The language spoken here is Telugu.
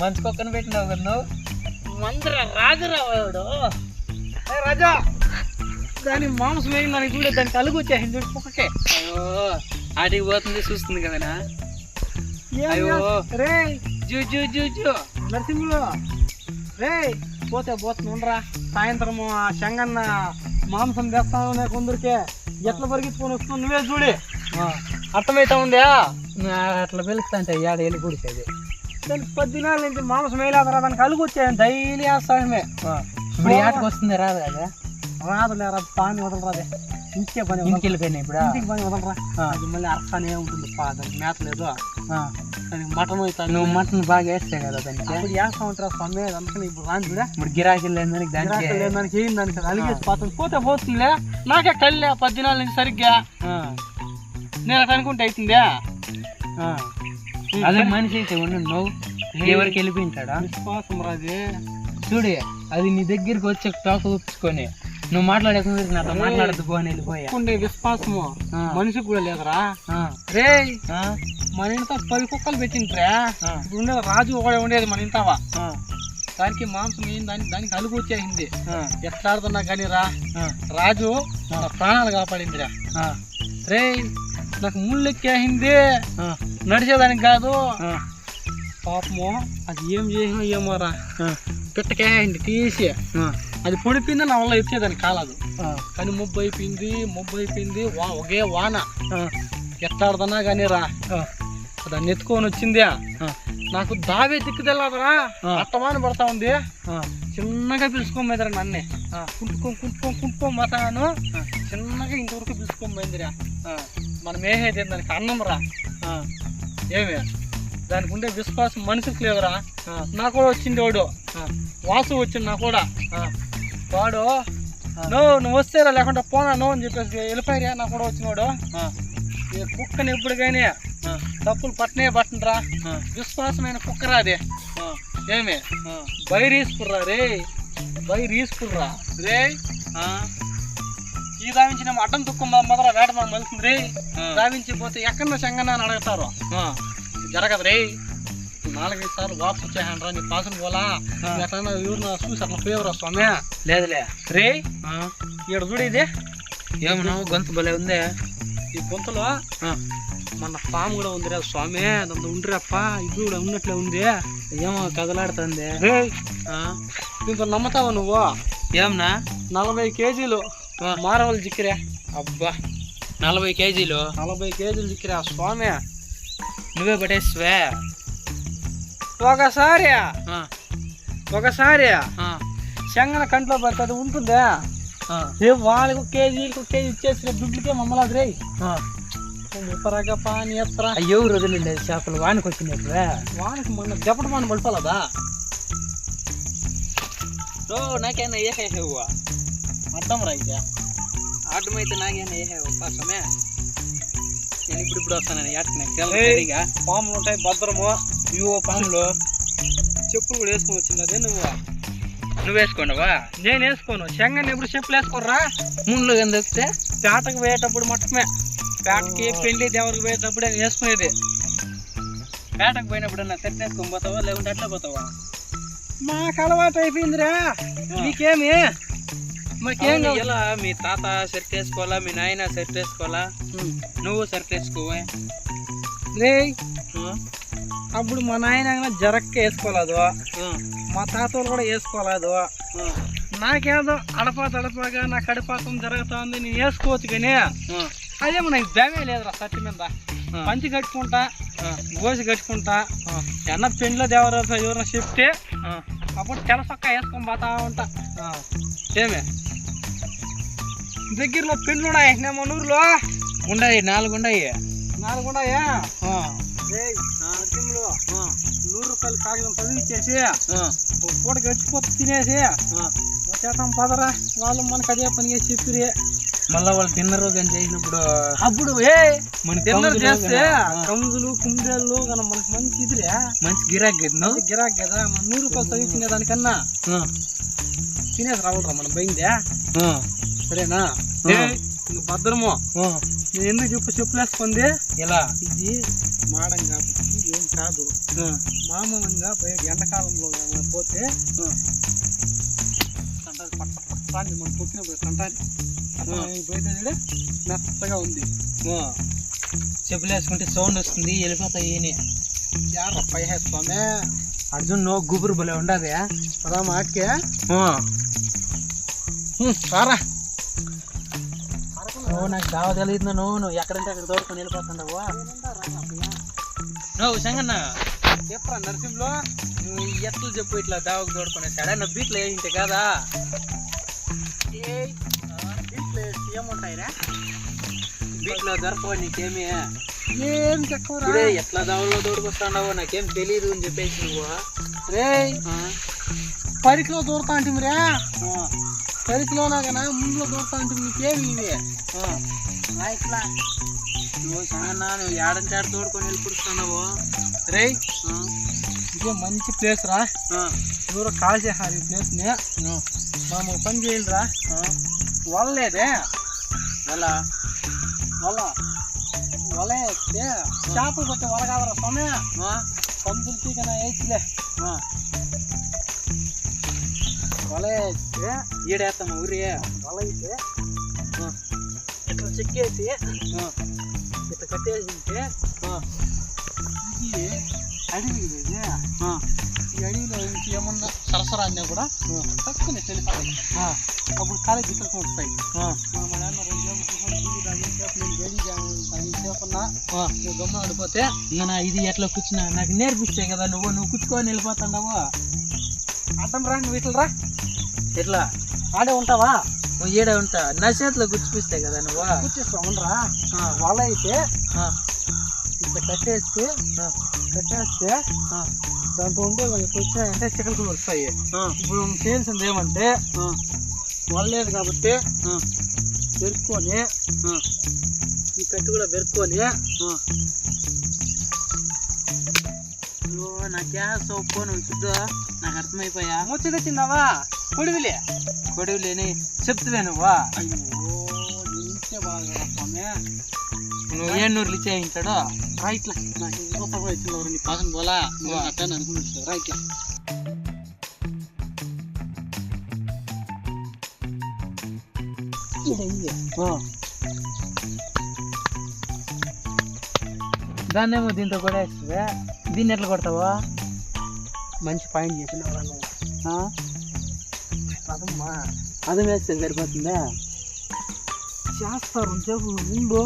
మంచి కుక్కను పెట్టినావు కదా నువ్వు. మందర రాజురావాడు రాజా దాని మాంసం వేయింది దానికి చూడే దానికి అలుగు వచ్చేసింది కుక్కకే. అయ్యో ఆడికి పోతుంది చూస్తుంది కదనా. అయ్యో రే జూ జూ జూ జూ నరసింహులు రే పోతే పోతుండ్రా. సాయంత్రం ఆ శంగన్న మాంసం తెస్తాను కొందరికే ఎట్లా పరిగెత్తుకొని వస్తుంది నువ్వే చూడి. అర్థమైతా ఉందా? అట్లా పిలుస్తా అంటే ఏడ వెళ్ళి కూడిసేది. దానికి 10 దినాల నుంచి మాంసం వేయలేదరా దానికి అలుగు వచ్చాయని డైలీ వేస్తామే. ఇప్పుడు ఏటకు వస్తుంది రాదు కదా. రాదులేరా పాని వదలరాదే ఇంకే పని ఇంటికి వెళ్ళిపోయినాయి ఇప్పుడు. ఇంటికి పని వదలరా అది మళ్ళీ అర్థానే ఉంటుంది దానికి మేత లేదు దానికి మటన్ అవుతాను. నువ్వు మటన్ బాగా వేస్తే కదా దానికి. ఇప్పుడు వేస్తా ఉంటారా స్వామి అందుకని ఇప్పుడు రాని కూడా ఇప్పుడు గిరాకీలు లేని దానికి దానికి ఏం దానికి అలిగేసి పోతుంది. పోతే పోతుందిలే నాకే కళ్ళే 10 దినాల నుంచి సరిగ్గా నేను అట్లా అనుకుంటే అవుతుందా. అదే మనిషి అయితే ఉండు నువ్వు ఎవరికి వెళ్ళిపోయింటాడా విశ్వాసం రాజే చూడు. అది నీ దగ్గరికి వచ్చి టాక్ ఊపించుకొని నువ్వు మాట్లాడేకుండా నాతో మాట్లాడద్దు పోని వెళ్ళిపోయా. విశ్వాసము మనిషికి కూడా లేదరా. రే మన ఇంట్లో 10 కుక్కలు పెట్టింట్రా. ఇప్పుడు ఉండేది రాజు ఒకడే ఉండేది మన ఇంటావా. దానికి మాంసం ఏం దానికి అలుగు వచ్చేసింది. ఎట్లా ఆడుతున్నా కానీ రాజు నా ప్రాణాలు కాపాడిందిరా. రే నాకు ముళ్ళు ఎక్కేసింది నడిచేదానికి కాదు. పాపము అది ఏం చేసినా ఏమోరా పెట్టకేసింది తీసి అది పొడిపింది నా వల్ల ఎత్తేదానికి కాలదు. కానీ మొబ్బు అయిపోయింది ఒకే వాన ఎట్లా ఆడుతున్నా కానీ దాన్ని ఎత్తుకొని వచ్చిందే. నాకు దావే దిక్కు తెల్లదరా అట్టమాన పడతా ఉంది. చిన్నగా పిలుచుకోమైందిరా నన్నే కుంటుకోని పోతాను. చిన్నగా ఇంతవరకు పిలుచుకోమైందిరా. మనం వేసేది దానికి అన్నం రా. ఏమే దానికి ఉండే విశ్వాసం మనిషికి లేదురా. నా కూడా వచ్చింది వాడు వాసు వచ్చింది నా కూడా. వాడు నువ్వు వస్తేరా లేకుండా పోనాను అని చెప్పేసి వెళ్ళిపోయారా. నా కూడా వచ్చినవాడు కుక్కని ఎప్పుడు కానీ తప్పులు పట్టనరా. విశ్వాసమైన కుక్కరా అది. ఏమే బైరీసుకుర్రా రే ఈ దావించి నేను అడ్డం తుక్కు మొదల వేట మనం మలుతుంది రే. దావించి పోతే ఎక్కడో శంగన్న అని అడుగుతారు. జరగదు రే. 4-5 సార్లు వాపసు వచ్చాయండ్రా నీ పాసులు పోలా. ఎట్లా ఎవరు చూసి అట్లా ఫేవర్ స్వామి లేదులే రే. ఇక్కడ చూడు ఇది ఏమన్నా గొంతు భలే ఉందే. ఈ గొంతులో మన పాము కూడా ఉందిరా స్వామి. దాంతో ఉండిరప్ప ఇది కూడా ఉన్నట్లే ఉంది. ఏమో కదలాడుతుంది. దీంతో నమ్ముతావా నువ్వు? ఏమన్నా 40 కేజీలు మారవలు జిక్కిరా. అబ్బా 40 కేజీలు 40 కేజీలు జిక్కిరా స్వామి. నువ్వే పట్టేసివే. ఒకసారి శంగన కంట్లో పడుతుంది ఉంటుందా. వాళ్ళకి 1 కేజీ ఇచ్చేసిన దుడ్లకే మమ్మల్ని రే. ఉప్పరాగా పాని ఎత్తరా ఎవరు వదిలేదు చేపలు వానికి వచ్చినప్పుడు. వానికి మొన్న జపట మన పడిపోలేదా. నాకేనా ఏహేవు అర్థం రా. ఇదే అర్థమైతే నాకేనా ఏహేవు కోసమే. నేను ఇప్పుడు వస్తాను ఏటగా. పాములు ఉంటాయి భద్రము. ఇవో పాములు. చెప్పులు కూడా వేసుకొని వచ్చింది. అదే నువ్వు వేసుకోండవా? నేను వేసుకోను. శంగని ఎప్పుడు చెప్పులు వేసుకోర్రా. ముండ్లు కింద వస్తే పేటకు పోయేటప్పుడు మటమే. పేటకి పెళ్లి దేవుడికి పోయేటప్పుడే వేసుకునేది. పేటకు పోయినప్పుడు నా సెట్ వేసుకొని పోతావా లేకుంటే అట్లా పోతావా? మాకు అలవాటు అయిపోయిందిరా. నీకేమి మాకేం ఇలా మీ తాత సెట్ వేసుకోవాలా, మీ నాయన సెట్ వేసుకోవాలా, నువ్వు సెట్ వేసుకోవా రే. అప్పుడు మా నాయన జరక్క వేసుకోలేదు, మా తాత వాళ్ళు కూడా వేసుకోలేదు. నాకేదో అడపాగా నా కడిపాకం జరుగుతా ఉంది నేను వేసుకోవచ్చు. కానీ అదేమో నాకు బేమే లేదురా. సత్తి మీద పంచి కట్టుకుంటా, గోసి కట్టుకుంటా. ఎన్న పెండ్లో దేవరాజు ఎవరైనా చెప్తే అప్పుడు తెలసొక్క వేసుకొని పోతా ఉంటా. ఏమే దగ్గరలో పెండ్లు ఉన్నాయి నేమో నూరులో ఉన్నాయి. 4 ఉన్నాయి. 4 ఉన్నాయా? 100 రూపాయలు కాగితం చదివిచ్చేసి పూట గడిచిపోతే తినేసి చేతాం పదరా. వాళ్ళు మనకు అదే పని చేసి చెప్పిరి. మళ్ళీ వాళ్ళు తిన్నరు కానీ చేసినప్పుడు అప్పుడు మన తిన్నరు చేస్తే కందులు కుందేళ్ళు కానీ మనకు మంచి ఇదిలే. మంచి గిరాక్ గిరాక్ కదా. మన 100 రూపాయలు చదివించిన దానికన్నా తినేసి రావడరా మనం పోయిందే. సరేనా? ఇంక భద్రము. నేను ఎందుకు చెప్పులు వేసుకుంది ఎలా ఇది మాడం కాబట్టి ఏం కాదు. మామూలుగా బయట ఎండాకాలంలో పోతే కంటారు పట్టాలి, మనం పుట్టినప్పుడు కంటారు బయట మెత్తగా ఉంది. చెప్పులు వేసుకుంటే సౌండ్ వస్తుంది, వెళ్ళిపోతాయి. పై వేసుకోమే అర్జున్ నో గుబురు భలే ఉండదు పదా మాటకే సారా. నాకు దావ తెలియదు. నువ్వు ఎక్కడంటే అక్కడ తోడుకొని వెళ్ళిపోతున్నావు. నువ్వు సంగన్న చెప్పరా నరసింహలో నువ్వు ఎట్లు చెప్పు ఇట్లా దావకు తోడుకునేసాడా? నా బీట్లు వేయింటే కదా. ఏముంటాయిరా బీట్లో దొరకవు నీకేమి. ఏం చెక్కరా ఇప్పుడే ఎట్లా దావలో తోడుకొస్తాడావో నాకేం తెలియదు అని చెప్పేసి నువ్వు రే పరికిలో దూరతా అంటే రే పరికిలో నాకనా ముందులో దూరతా అంటే నీకేమి ఇవి ఇట్లా నువ్వు సంగన్న నువ్వు ఏడంటే ఆడ తోడుకొని వెళ్ళిపుడుస్తున్నావు. రే ఇదే మంచి ప్లేస్ రా. ఎవరో కాల్ చేశారు ఈ ప్లేస్ని. మనం ఒక పని చేయాలి రా. వల్లేదే వల్ల వల వల వేస్తే చేపలు కొట్టే వల కాదరా స్వామి. పందులకి కన్నా వేయచ్చులే. వల వేస్తే ఈడేస్తాము ఊరి వల అయితే ఇట్లా చెక్కేసి ఇట్లా కట్టేసి ఉంటే ఇది అడవి ఇది. ఈ అడవిలో నుంచి ఏమన్నా సరసరా అన్నా కూడా తక్కువ తెలిపాలి. అప్పుడు కాలేజ్ తీసుకొని వస్తాయి. మా నాన్న 2 గమ్మ ఆడిపోతే ఇంకా ఇది ఎట్లా కూర్చున్నా నాకు నేర్పిస్తే కదా. నువ్వు కూర్చుకొని వెళ్ళిపోతున్నావు. అర్థం రా, నువ్వు ఇట్లా రా. ఎట్లా ఆడే ఉంటావా? నువ్వు ఈడే ఉంటా. నా చేతిలో కూర్చిపిస్తే కదా నువ్వు. కూర్చేస్తావు ఉండరా. వల అయితే ఇట్లా కట్టేస్తే దాంతో ఉంటే కొంచెం వచ్చినాయంటే చికెన్ వస్తాయి. ఇప్పుడు చేయాల్సింది ఏమంటే వల్లేదు కాబట్టి పెరుక్కొని ఈ కట్టు కూడా పెరుక్కొని నా గ్యాస్ ఒప్పు నువ్వు చూద్దు. నాకు అర్థమైపోయా. ముచ్చట తిన్నావా? కొడువులేని చెప్తువే నువ్వా. అయ్యో ఇంకే బాగా నువ్వు ఏ నూరులు ఇచ్చే ఇంటాడు రైట్లా. నాకు ఇంకొక వచ్చిన నీ పక్కన పోలా నువ్వు అట్టాను అనుకుంటున్నావు. రైట్లా దాన్ని ఏమో దీంతో కూడా వేస్తుంది. దీన్ని ఎట్లా కొడతావా? మంచి పాయింట్ చెప్పినావు. అదమ్మా అదం వేస్తే సరిపోతుందా? చేస్తారు చెప్పు ముందు